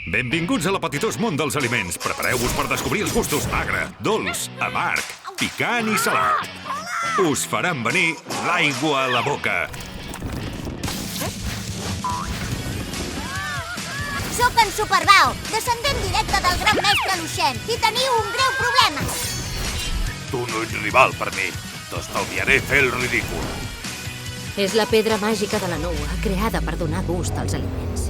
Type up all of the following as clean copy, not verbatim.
Benvinguts a l'apetitós món dels aliments. Prepareu-vos per descobrir els gustos agre, dolç, amarg, picant i salat. Us faran venir l'aigua a la boca. Soc en Superbao, descendent directe del gran mestre Luixent, i teniu un greu problema. Tu no ets rival per mi. T'estalviaré fer el ridícul. És la pedra màgica de la noua, creada per donar gust als aliments.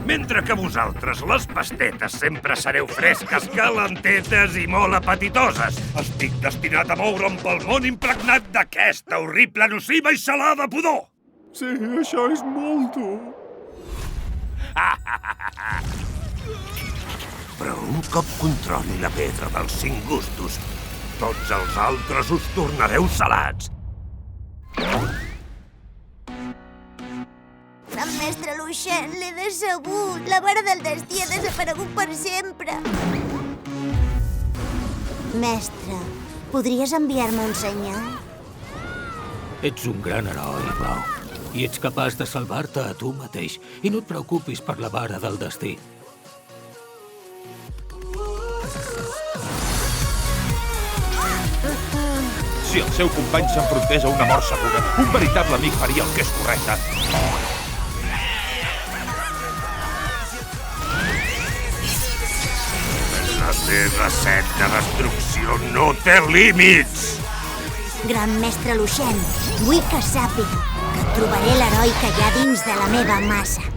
Mentre que vosaltres, les pastetes, sempre sereu fresques, calentetes i molt apetitoses. Estic destinat a moure'm pel món impregnat d'aquesta horrible, nociva i salada pudor. Sí, això és molt dur. Però un cop controli la pedra dels 5 gustos, tots els altres us tornareu salats. Gran mestre Luixent, l'he decebut. La vara del destí ha desaparegut per sempre. Mestre, podries enviar-me un senyal? Ets un gran heroi, Blau. I ets capaç de salvar-te a tu mateix. I no et preocupis per la vara del destí. Si el seu company s'enfrontés a una mort segura, un veritable amic faria el que és correcte. La teva set de destrucció no té límits! Gran mestre Luixent, vull que sàpiga que trobaré l'heroi que hi ha dins de la meva massa.